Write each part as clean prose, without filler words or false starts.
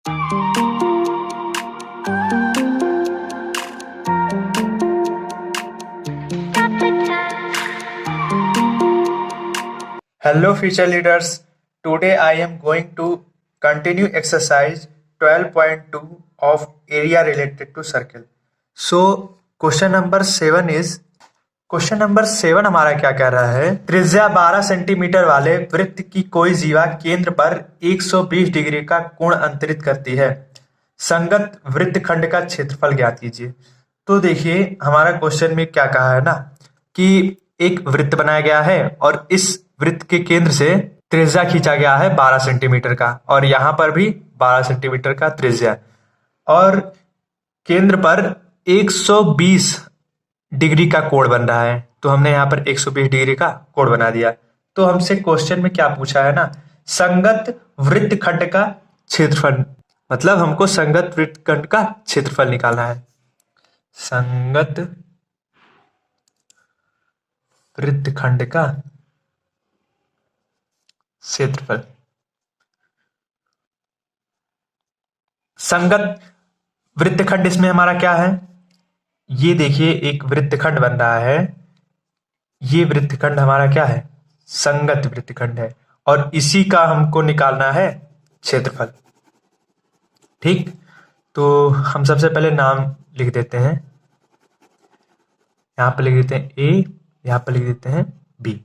Hello future leaders, today I am going to continue exercise 12.2 of area related to circle. So question number 7 हमारा क्या कह रहा है, त्रिज्या 12 सेंटीमीटर वाले वृत्त की कोई जीवा केंद्र पर 120 डिग्री का कोण अंतरित करती है, संगत वृत्तखंड का क्षेत्रफल ज्ञात कीजिए। तो देखिए हमारा क्वेश्चन में क्या कहा है ना कि एक वृत्त बनाया गया है और इस वृत्त के केंद्र से त्रिज्या खींचा गया है 12 सेंटीमीटर का और यहाँ पर भी 12 सेंटीमीटर का त्रिज्या और केंद्र पर 120 डिग्री का कोण बन रहा है। तो हमने यहाँ पर 120 डिग्री का कोण बना दिया। तो हमसे क्वेश्चन में क्या पूछा है ना, संगत वृत्तखंड का क्षेत्रफल, मतलब हमको संगत वृत्तखंड का क्षेत्रफल निकालना है। संगत वृत्तखंड का क्षेत्रफल, संगत वृत्तखंड इसमें हमारा क्या है, ये देखिए एक वृत्तखंड बन रहा है, ये वृत्तखंड हमारा क्या है, संगत वृत्तखंड है और इसी का हमको निकालना है क्षेत्रफल। ठीक, तो हम सबसे पहले नाम लिख देते हैं, यहां पर लिख देते हैं ए, यहां पर लिख देते हैं बी।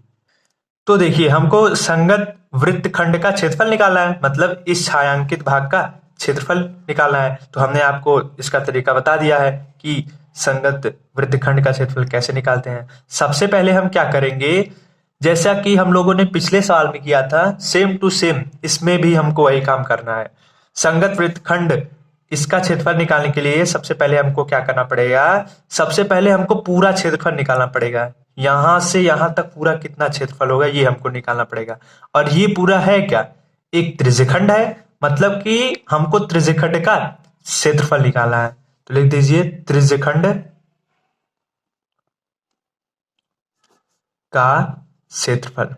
तो देखिए हमको संगत वृत्तखंड का क्षेत्रफल निकालना है, मतलब इस छायांकित भाग का क्षेत्रफल निकालना है। तो हमने आपको इसका तरीका बता दिया है कि संगत वृत्तखंड का क्षेत्रफल कैसे निकालते हैं। सबसे पहले हम क्या करेंगे, जैसा कि हम लोगों ने पिछले साल में किया था, सेम टू सेम इसमें भी हमको वही काम करना है। संगत वृत्तखंड इसका क्षेत्रफल निकालने के लिए सबसे पहले हमको क्या करना पड़ेगा, सबसे पहले हमको पूरा क्षेत्रफल निकालना पड़ेगा। यहां से यहां तक पूरा कितना क्षेत्रफल होगा ये हमको निकालना पड़ेगा। और ये पूरा है क्या, एक त्रिज्यखंड है, मतलब कि हमको त्रिज्यखंड का क्षेत्रफल निकालना है। तो लिख दीजिए त्रिज्यखंड का क्षेत्रफल।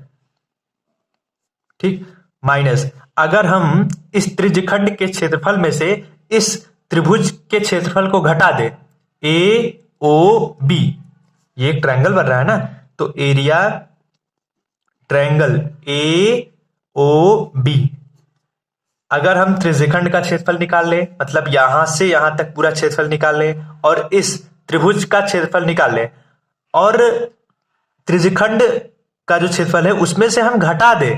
ठीक, माइनस अगर हम इस त्रिज्यखंड के क्षेत्रफल में से इस त्रिभुज के क्षेत्रफल को घटा दे, ए ओ बी, ये एक ट्रायंगल बन रहा है ना, तो area triangle A O B, अगर हम त्रिज्यखंड का क्षेत्रफल निकाल लें, मतलब यहां से यहां तक पूरा क्षेत्रफल निकाल लें और इस त्रिभुज का क्षेत्रफल निकाल लें और त्रिज्यखंड का जो क्षेत्रफल है उसमें से हम घटा दें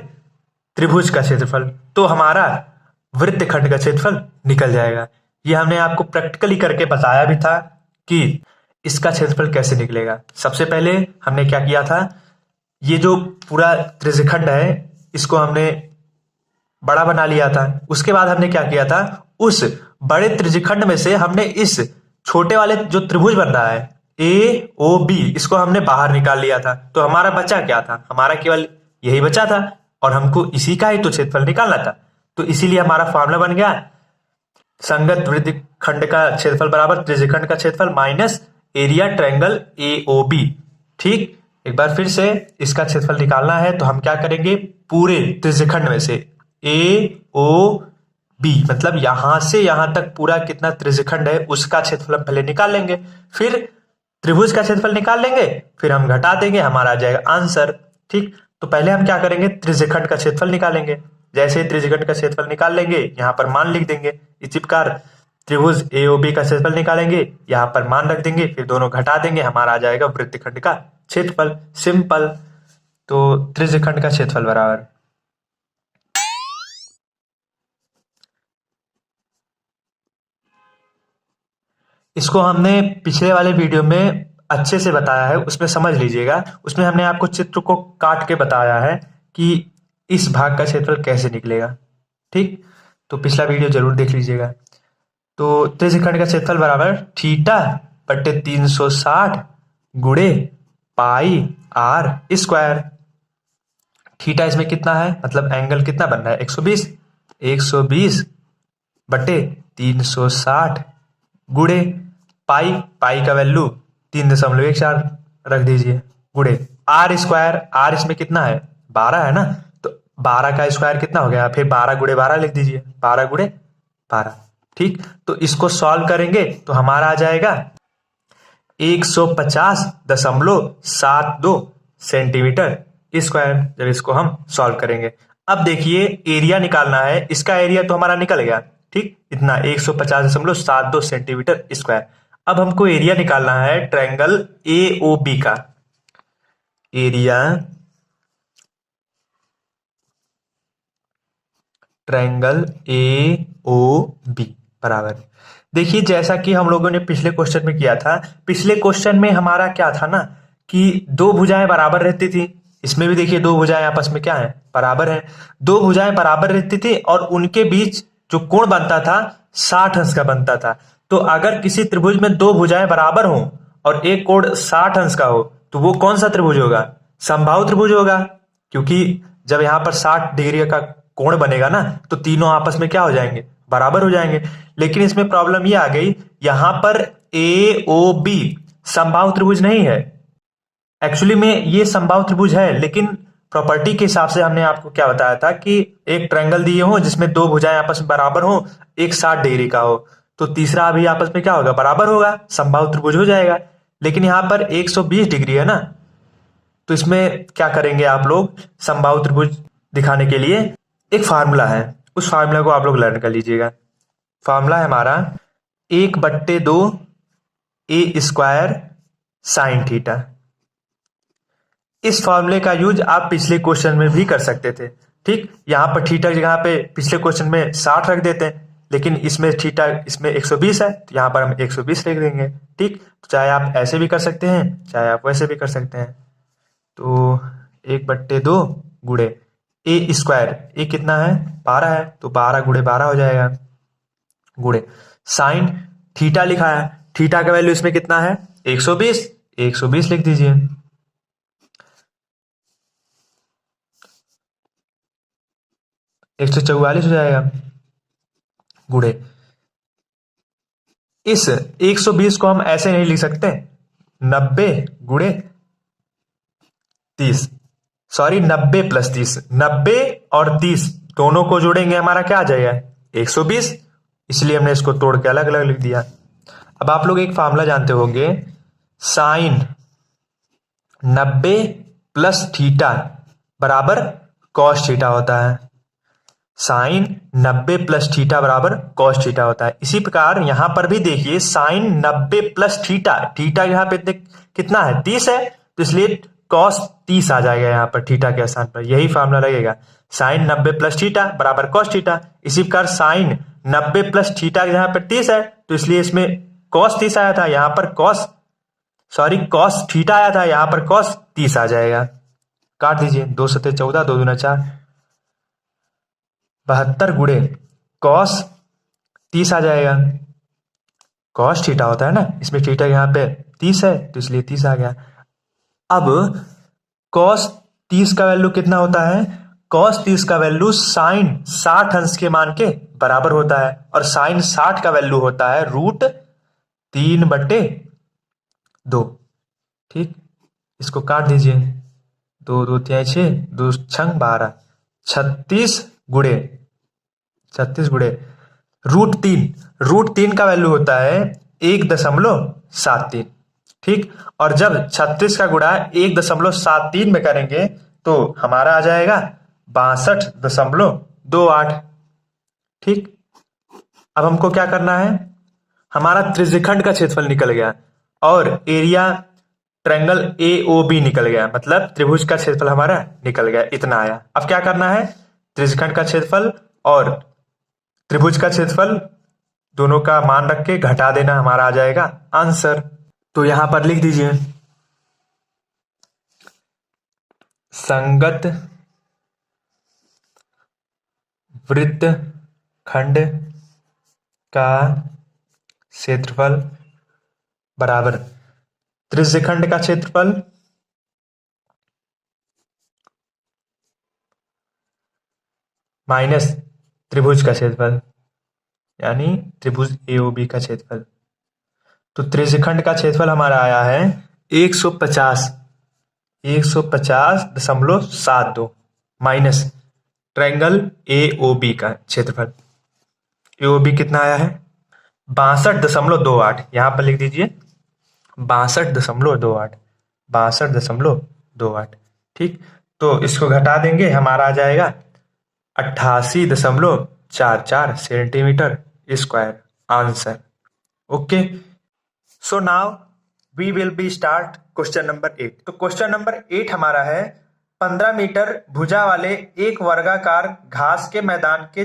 त्रिभुज का क्षेत्रफल, तो हमारा वृत्तखंड का क्षेत्रफल निकल जाएगा। ये हमने आपको प्रैक्टिकली करके बताया भी था कि इसका क्षेत्रफल कैसे निकलेगा। सबसे पहले हमने क्या किया था, ये जो पूरा त्रिज्यखंड है इसको हमने बड़ा बना लिया था। उसके बाद हमने क्या किया था, उस बड़े त्रिज्यखंड में से हमने इस छोटे वाले जो त्रिभुज बन रहा है ए ओ बी, इसको हमने बाहर निकाल लिया था। तो हमारा बचा क्या था, हमारा केवल यही बचा था और हमको इसी का ही तो क्षेत्रफल निकालना था। तो इसीलिए हमारा फॉर्मूला बन गया, संगत वृत्तखंड का क्षेत्रफल बराबर त्रिज्यखंड का क्षेत्रफल minus area triangle A O B. ठीक, एक बार फिर से इसका क्षेत्रफल निकालना है तो हम क्या करेंगे, पूरे त्रिज्यखंड में से ए ओ बी, मतलब यहां से यहां तक पूरा कितना त्रिज्यखंड है उसका क्षेत्रफल हम पहले निकाल लेंगे, फिर त्रिभुज का क्षेत्रफल निकाल लेंगे, फिर हम घटा देंगे, हमारा आ जाएगा आंसर। ठीक, तो पहले हम क्या करेंगे, त्रिज्यखंड का क्षेत्रफल निकालेंगे। जैसे ही त्रिज्यखंड का क्षेत्रफल निकाल लेंगे, यहाँ पर मान लिख देंगे, इसी प्रकार त्रिभुज ए ओ बी का क्षेत्रफल निकालेंगे, यहाँ पर मान रख देंगे, फिर दोनों घटा देंगे, हमारा आ जाएगा वृत्तखंड का क्षेत्रफल। सिंपल। तो त्रिज्यखंड का क्षेत्रफल बराबर, इसको हमने पिछले वाले वीडियो में अच्छे से बताया है, उसमें समझ लीजिएगा। उसमें हमने आपको चित्र को काट के बताया है कि इस भाग का क्षेत्रफल कैसे निकलेगा। ठीक, तो पिछला वीडियो जरूर देख लीजिएगा। तो त्रिज्यखंड का क्षेत्रफल बराबर थीटा बटे 360 गुणे पाई आर स्क्वायर। थीटा इसमें कितना है, मतलब एंगल कितना बन रहा है, 120, 120 बटे 360 गुणे पाई, पाई का वैल्यू 3.14 रख दीजिए, गुणे आर स्क्वायर, आर इसमें कितना है 12 है ना, तो 12 का स्क्वायर कितना हो गया, फिर 12 गुणे 12 लिख दीजिए, 12 गुणे 12। ठीक, तो इसको सॉल्व करेंगे तो हमारा आ जाएगा 150.72 सेंटीमीटर स्क्वायर, जब इसको हम सॉल्व करेंगे। अब देखिए एरिया निकालना है, इसका एरिया तो हमारा निकल गया, ठीक, इतना 150.72 सेंटीमीटर स्क्वायर। अब हमको एरिया निकालना है ट्रायंगल ए ओ बी का। Area triangle A O B बराबर, देखिए जैसा कि हम लोगों ने पिछले क्वेश्चन में किया था, पिछले क्वेश्चन में हमारा क्या था ना कि दो भुजाएं बराबर रहती थी। इसमें भी देखिए दो भुजाएं आपस में क्या है, बराबर है। दो भुजाएं बराबर रहती थी और उनके बीच जो कोण बनता था 60 अंश का बनता था। तो अगर किसी त्रिभुज में दो भुजाएं बराबर हों और एक कोण 60 अंश का हो तो वो कौन सा त्रिभुज होगा, समबाहु त्रिभुज होगा। क्योंकि जब यहाँ पर 60 डिग्री का कोण बनेगा ना तो तीनों आपस में क्या हो जाएंगे, बराबर हो जाएंगे। लेकिन इसमें प्रॉब्लम ये आ गई, यहां पर ए ओ बी समबाहु त्रिभुज नहीं है। एक्चुअली में ये समबाहु त्रिभुज है, लेकिन प्रॉपर्टी के हिसाब से हमने आपको क्या बताया था कि एक ट्रायंगल दिए हो जिसमें दो भुजाएं आपस में बराबर हो, एक 60 डिग्री का हो, तो तीसरा भी आपस में क्या होगा, बराबर होगा, समबाहु त्रिभुज हो जाएगा। लेकिन यहां पर 120 डिग्री है ना, तो इसमें क्या करेंगे आप लोग, समबाहु त्रिभुज दिखाने के लिए एक फार्मूला है, उस फार्मूला को आप लोग लर्न कर लीजिएगा। फार्मूला है हमारा 1/2 ए स्क्वायर साइन थीटा। इस फॉर्मूले का यूज आप पिछले क्वेश्चन में भी कर सकते थे। ठीक, यहां पर थीटा की जगह पे पिछले क्वेश्चन में 60 रख देते हैं, लेकिन इसमें थीटा इसमें 120 है तो यहां पर हम 120 लिख देंगे। ठीक, तो चाहे आप ऐसे भी कर सकते हैं, चाहे आप वैसे भी कर सकते हैं। तो 1/2 गुणे ए स्क्वायर, ए कितना है, 12 है, तो 12 गुणे 12 हो जाएगा, गुणे साइन थीटा लिखा है, थीटा का वैल्यू इसमें कितना है, 120, 120 लिख दीजिए। एक 144 हो जाएगा, गुणे इस 120 को हम ऐसे नहीं लिख सकते, 90 गुणे 30, सॉरी 90 + 30, 90 और 30 दोनों को जोड़ेंगे हमारा क्या आ जाएगा, 120, इसलिए हमने इसको तोड़ के अलग अलग लिख दिया। अब आप लोग एक फार्मूला जानते होंगे, साइन 90 + थीटा बराबर कॉस थीटा होता है। साइन 90 + थीटा बराबर कॉस थीटा होता है। इसी प्रकार यहां पर भी देखिए साइन 90 + थीटा, थीटा यहां पे कितना है, 30 है, तो इसलिए कॉस 30 आ जाएगा यहाँ पर थीटा के स्थान पर, यही फार्मूला लगेगा, साइन 90 + थीटा बराबर कॉस थीटा। इसी प्रकार साइन 90 + थीटा यहाँ पर 30 है, तो इसलिए इसमें कॉस 30 आया था, यहाँ पर कॉस थीटा आया था, यहाँ पर कॉस 30 आ जाएगा। काट दीजिए, 2 × 7 = 14, 2 × 4 72 गुणे कॉस 30 आ जाएगा। कॉस थीटा होता है ना, इसमें थीटा यहाँ पे 30 है तो इसलिए 30 आ गया। अब कॉस 30 का वैल्यू कितना होता है, कॉस 30 का वैल्यू साइन 60 अंश के मान के बराबर होता है, और साइन 60 का वैल्यू होता है √3/2। ठीक, इसको काट दीजिए, 2 2 3 6, 2 6 12, 36 गुणे √3 का वैल्यू होता है 1.73। ठीक, और जब 36 का गुणा 1.73 में करेंगे तो हमारा आ जाएगा 62.28। ठीक, अब हमको क्या करना है, हमारा त्रिज्यखंड का क्षेत्रफल निकल गया और area triangle A O B निकल गया, मतलब त्रिभुज का क्षेत्रफल हमारा निकल गया, इतना आया। अब क्या करना है, त्रिज्यखंड का क्षेत्रफल और त्रिभुज का क्षेत्रफल दोनों का मान रख के घटा देना, हमारा आ जाएगा आंसर। तो यहां पर लिख दीजिए, संगत वृत्तखंड का क्षेत्रफल बराबर त्रिज्यखंड का क्षेत्रफल माइनस त्रिभुज का क्षेत्रफल, यानी त्रिभुज एओबी का क्षेत्रफल। तो त्रिज्यखंड का क्षेत्रफल हमारा आया है 150.72 माइनस ट्रायंगल एओबी का क्षेत्रफल। AOB कितना आया है? 62.28। यहाँ पर लिख दीजिए 62.28। 62.28। ठीक, तो इसको घटा देंगे, हमारा आ जाएगा 88.44 centimetre square answer. Okay, so now we will be start question number 8। तो क्वेश्चन नंबर 8 हमारा है, 15 मीटर भुजा वाले एक वर्गाकार घास के मैदान के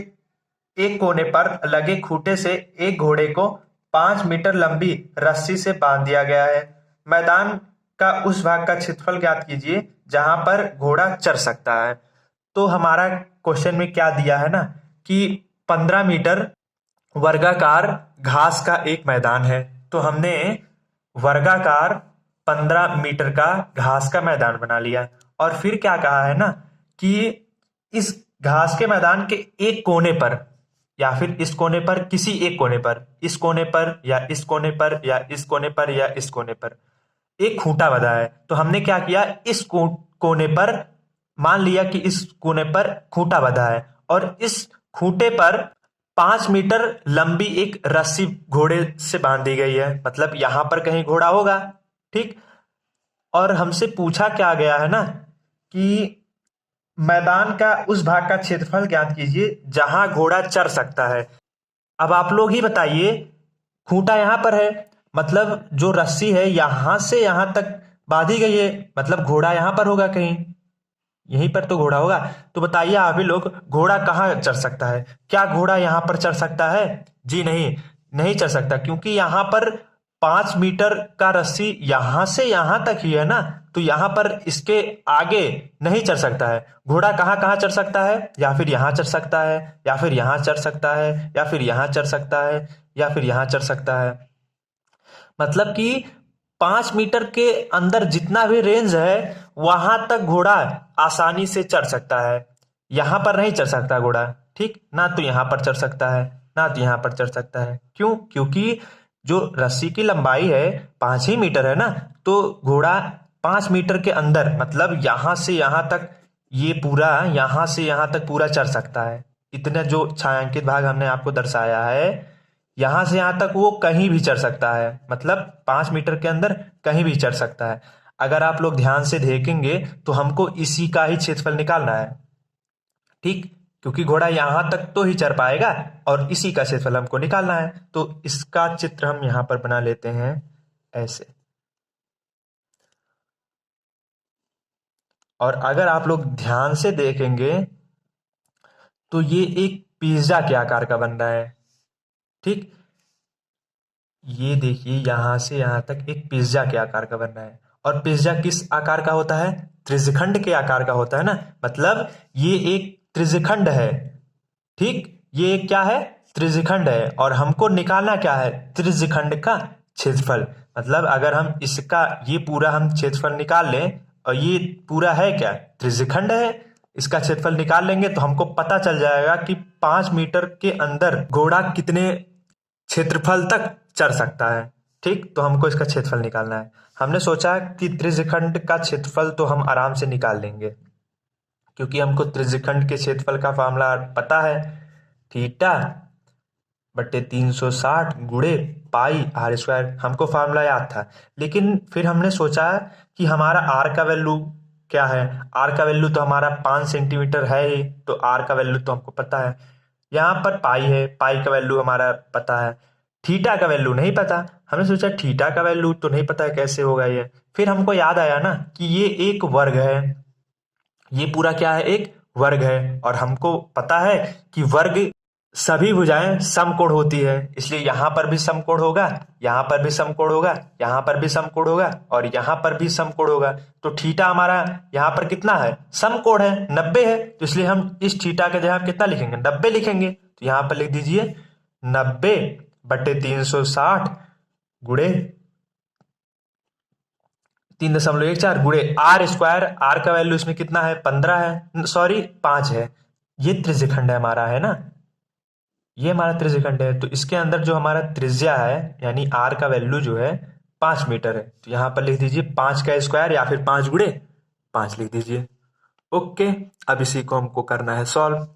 एक कोने पर लगे खूंटे से एक घोड़े को 5 मीटर लंबी रस्सी से बांध दिया गया है। मैदान का उस भाग का क्षेत्रफल ज्ञात कीजिए जहां पर घोड़ा चर सकता है। तो हमारा क्वेश्चन में क्या दिया है ना कि 15 मीटर वर्गाकार घास का एक मैदान है। तो हमने वर्गाकार 15 मीटर का घास का मैदान बना लिया, और फिर क्या कहा है ना कि इस घास के मैदान के एक कोने पर, या फिर इस कोने पर, किसी एक कोने पर, इस कोने पर या इस कोने पर या इस कोने पर या इस कोने पर एक खूंटा बंधा है। तो हमने क्या किया, इस कोने पर मान लिया कि इस कोने पर खूंटा बंधा है, और इस खूंटे पर 5 मीटर लंबी एक रस्सी घोड़े से बांध दी गई है। मतलब यहां पर कहीं घोड़ा होगा। ठीक, और हमसे पूछा क्या गया है ना कि मैदान का उस भाग का क्षेत्रफल ज्ञात कीजिए जहां घोड़ा चर सकता है। अब आप लोग ही बताइए, खूंटा यहां पर है, मतलब जो रस्सी है यहां से यहां तक बांधी गई है, मतलब घोड़ा यहां पर होगा कहीं, यहीं पर तो घोड़ा होगा। तो बताइए आप ही लोग, घोड़ा कहाँ चढ़ सकता है? क्या घोड़ा यहां पर चढ़ सकता है? जी नहीं, नहीं चढ़ सकता, क्योंकि यहां पर 5 मीटर का रस्सी यहां से यहां तक ही है ना। तो यहां पर इसके आगे नहीं चढ़ सकता है। घोड़ा कहाँ कहाँ चढ़ सकता है? या फिर यहां चढ़ सकता है, या फिर यहां चढ़ सकता है, या फिर यहां चढ़ सकता है, या फिर यहां चढ़ सकता है। मतलब कि 5 मीटर के अंदर जितना भी रेंज है वहां तक घोड़ा आसानी से चढ़ सकता है। यहां पर नहीं चढ़ सकता घोड़ा। ठीक ना, तो यहां पर चढ़ सकता है, ना तो यहां पर चढ़ सकता है। क्यों? क्योंकि जो रस्सी की लंबाई है 5 ही मीटर है ना। तो घोड़ा 5 मीटर के अंदर, मतलब यहां से यहां तक, ये पूरा यहां से यहां तक पूरा चढ़ सकता है। इतना जो छायांकित भाग हमने आपको दर्शाया है, यहां से यहां तक वो कहीं भी चढ़ सकता है। मतलब 5 मीटर के अंदर कहीं भी चढ़ सकता है। अगर आप लोग ध्यान से देखेंगे तो हमको इसी का ही क्षेत्रफल निकालना है। ठीक, क्योंकि घोड़ा यहां तक तो ही चढ़ पाएगा, और इसी का क्षेत्रफल हमको निकालना है। तो इसका चित्र हम यहां पर बना लेते हैं ऐसे। और अगर आप लोग ध्यान से देखेंगे तो ये एक पिज्जा के आकार का बन रहा है। ठीक, ये देखिए यहां से यहां तक एक पिज्जा के आकार का बन रहा है। और पिज्जा किस आकार का होता है? त्रिज्यखंड के आकार का होता है ना। मतलब ये एक त्रिज्यखंड है। ठीक, ये एक क्या है? त्रिज्यखंड है, और हमको निकालना क्या है? त्रिज्यखंड का क्षेत्रफल। मतलब अगर हम इसका ये पूरा हम क्षेत्रफल निकाल लें, और ये पूरा है क्या? त्रिज्यखंड है। इसका क्षेत्रफल निकाल लेंगे तो हमको पता चल जाएगा कि 5 मीटर के अंदर घोड़ा कितने क्षेत्रफल तक चढ़ सकता है। ठीक, तो हमको इसका क्षेत्रफल निकालना है। हमने सोचा कि त्रिज्यखंड का क्षेत्रफल तो हम आराम से निकाल लेंगे, क्योंकि हमको त्रिज्यखंड के क्षेत्रफल का फॉर्मूला पता है, थीटा बट्टे 360 गुणे पाई आर स्क्वायर। हमको फार्मूला याद था। लेकिन फिर हमने सोचा कि हमारा आर का वैल्यू क्या है। आर का वैल्यू तो हमारा 5 सेंटीमीटर है ही, तो आर का वैल्यू तो हमको पता है। यहाँ पर पाई है, पाई का वैल्यू हमारा पता है। थीटा का वैल्यू नहीं पता। हमने सोचा थीटा का वैल्यू तो नहीं पता है, कैसे होगा ये। फिर हमको याद आया ना कि ये एक वर्ग है। ये पूरा क्या है? एक वर्ग है, और हमको पता है कि वर्ग सभी भुजाएं समकोण होती है। इसलिए यहां पर भी समकोण होगा, यहां पर भी समकोण होगा, यहां पर भी समकोण होगा, और यहां पर भी समकोण होगा। तो थीटा हमारा यहां पर कितना है? समकोण है, 90 है। तो इसलिए हम इस थीटा के जगह कितना लिखेंगे? 90 लिखेंगे। तो यहां पर लिख दीजिए 90/360 गुणे 3.14 गुणे आर स्क्वायर। आर का वैल्यू इसमें कितना है? 15 है, सॉरी 5 है। ये त्रिज्यखंड है हमारा, है ना। ये हमारा त्रिज्यखंड है। तो इसके अंदर जो हमारा त्रिज्या है, यानी आर का वैल्यू जो है 5 मीटर है। तो यहां पर लिख दीजिए 5 का स्क्वायर, या फिर 5 गुणे 5 लिख दीजिए। ओके, अब इसी को हमको करना है सॉल्व।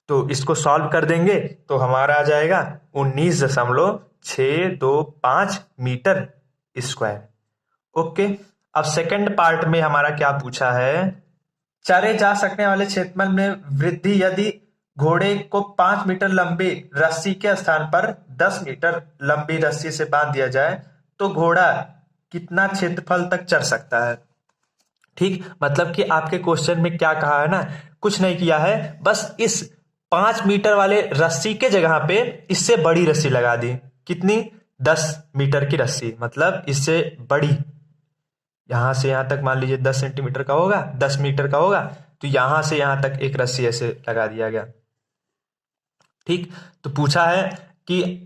तो इसको सॉल्व कर देंगे तो हमारा आ जाएगा 19.625 मीटर स्क्वायर। ओके, अब सेकंड पार्ट में हमारा क्या पूछा है, चरे जा सकने वाले क्षेत्रफल में वृद्धि यदि घोड़े को 5 मीटर लंबी रस्सी के स्थान पर 10 मीटर लंबी रस्सी से बांध दिया जाए तो घोड़ा कितना क्षेत्रफल तक चढ़ सकता है। ठीक, मतलब कि आपके क्वेश्चन में क्या कहा है ना, कुछ नहीं किया है, बस इस 5 मीटर वाले रस्सी के जगह पे इससे बड़ी रस्सी लगा दी। कितनी? 10 मीटर की रस्सी, मतलब इससे बड़ी। यहां से यहां तक मान लीजिए 10 सेंटीमीटर का होगा, 10 मीटर का होगा, तो यहां से यहां तक एक रस्सी ऐसे लगा दिया गया। ठीक, तो पूछा है कि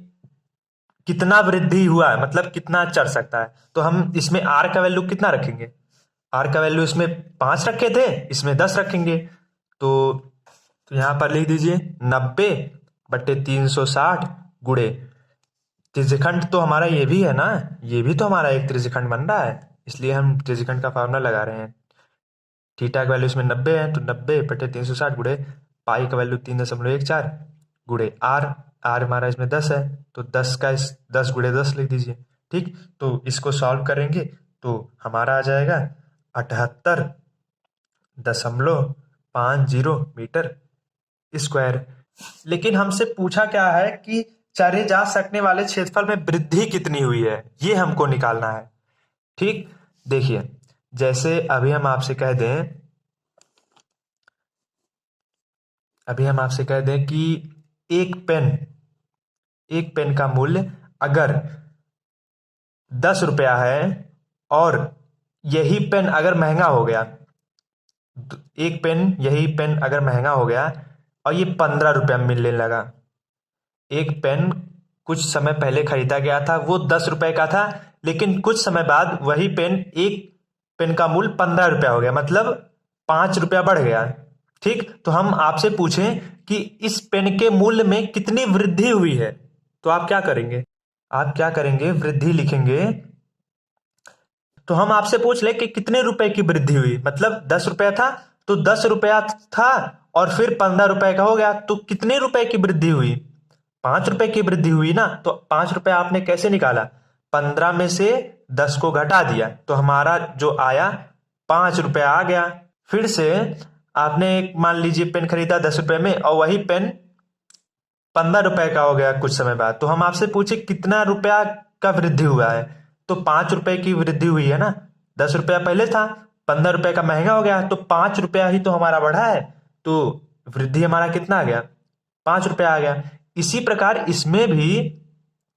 कितना वृद्धि हुआ है, मतलब कितना चढ़ सकता है। तो हम इसमें आर का वैल्यू कितना रखेंगे, आर का वैल्यू इसमें 5 रखे थे, इसमें 10 रखेंगे। तो यहां पर लिख दीजिए 90/360 गुणे त्रिज्यखंड, तो हमारा ये भी है ना, ये भी तो हमारा एक त्रिज्यखंड बन रहा है, इसलिए हम त्रिज्यखंड का फॉर्मूला लगा रहे हैं। थीटा का वैल्यू इसमें 90 है, तो 90/360 गुणे पाई का वैल्यू 3.14 गुणे आर, आर हमारा इसमें 10 है, तो 10 का 10 गुणे 10 लिख दीजिए। ठीक, तो इसको सॉल्व करेंगे तो हमारा आ जाएगा 78.50 मीटर स्क्वायर। लेकिन हमसे पूछा क्या है कि चरे जा सकने वाले क्षेत्रफल में वृद्धि कितनी हुई है, ये हमको निकालना है। ठीक, देखिए जैसे अभी हम आपसे कह दें कि एक पेन का मूल्य अगर 10 रुपया है और यही पेन अगर महंगा हो गया, यही पेन अगर महंगा हो गया और ये 15 रुपया में मिलने लगा। एक पेन कुछ समय पहले खरीदा गया था, वो 10 रुपए का था, लेकिन कुछ समय बाद वही पेन, एक पेन का मूल्य 15 रुपया हो गया, मतलब 5 रुपया बढ़ गया। ठीक, तो हम आपसे पूछें कि इस पेन के मूल्य में कितनी वृद्धि हुई है, तो आप क्या करेंगे, वृद्धि लिखेंगे। तो हम आपसे पूछ ले कि कितने रुपए की वृद्धि हुई, मतलब 10 रुपया था तो 10 रुपया था और फिर 15 रुपए का हो गया, तो कितने रुपए की वृद्धि हुई, 5 रुपए की वृद्धि हुई ना। तो 5 रुपया आपने कैसे निकाला, 15 में से 10 को घटा दिया, तो हमारा जो आया 5 रुपया आ गया। फिर से आपने एक मान लीजिए पेन खरीदा 10 रुपए में और वही पेन 15 रुपए का हो गया कुछ समय बाद, तो हम आपसे पूछे कितना रुपया का वृद्धि हुआ है, तो 5 रुपए की वृद्धि हुई है ना। 10 रुपया पहले था, 15 रुपए का महंगा हो गया, तो 5 रुपया ही तो हमारा बढ़ा है, तो वृद्धि हमारा कितना आ गया, 5 रुपया आ गया। इसी प्रकार इसमें भी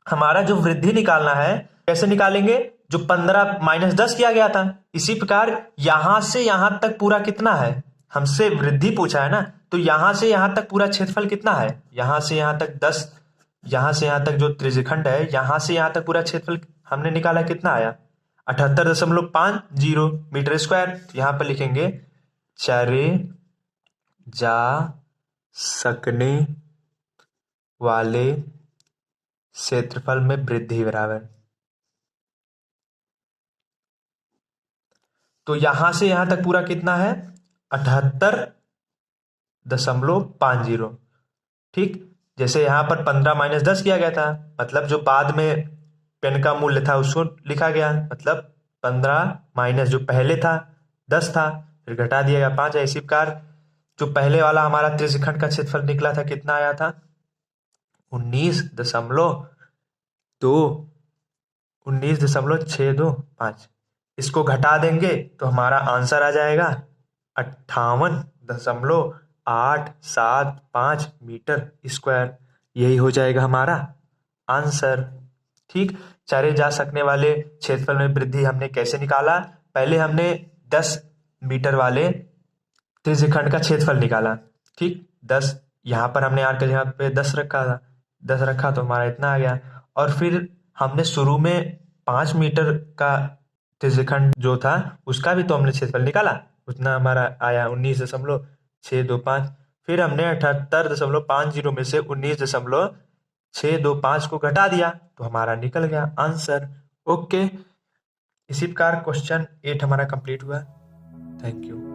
हमारा जो वृद्धि निकालना है, कैसे निकालेंगे, जो 15 माइनस 10 किया गया था, इसी प्रकार यहां से यहां तक पूरा कितना है, हमसे वृद्धि पूछा है ना, तो यहां से यहां तक पूरा क्षेत्रफल कितना है, यहां से यहां तक 10, यहां से यहां तक जो त्रिज्यखंड है, यहां से यहां तक पूरा क्षेत्रफल हमने निकाला, कितना आया 78.50 मीटर स्क्वायर। तो यहां पर लिखेंगे चरे जा सकने वाले क्षेत्रफल में वृद्धि बराबर, तो यहां से यहां तक पूरा कितना है 78.50। ठीक, जैसे यहां पर 15 माइनस 10 किया गया था, मतलब जो बाद में पेन का मूल्य था उसको लिखा गया, मतलब 15 माइनस जो पहले था 10 था, फिर घटा दिया गया 5 है। इसी प्रकार जो पहले वाला हमारा त्रिज्यखंड का क्षेत्रफल निकला था, कितना आया था 19.625। इसको घटा देंगे तो हमारा आंसर आ जाएगा 58.875 मीटर स्क्वायर, यही हो जाएगा हमारा आंसर। ठीक, चरे जा सकने वाले क्षेत्रफल में वृद्धि हमने कैसे निकाला, पहले हमने 10 मीटर वाले त्रिज्यखंड का क्षेत्रफल निकाला। ठीक, 10 यहां पर हमने आर के जगह पे 10 रखा था, 10 रखा तो हमारा इतना आ गया, और फिर हमने शुरू में 5 मीटर का त्रिज्यखंड जो था उसका भी तो हमने क्षेत्रफल निकाला, उतना हमारा आया 19.625। फिर हमने 78.50 में से 19.625 को घटा दिया तो हमारा निकल गया आंसर। ओके, इसी प्रकार क्वेश्चन 8 हमारा कंप्लीट हुआ। Thank you.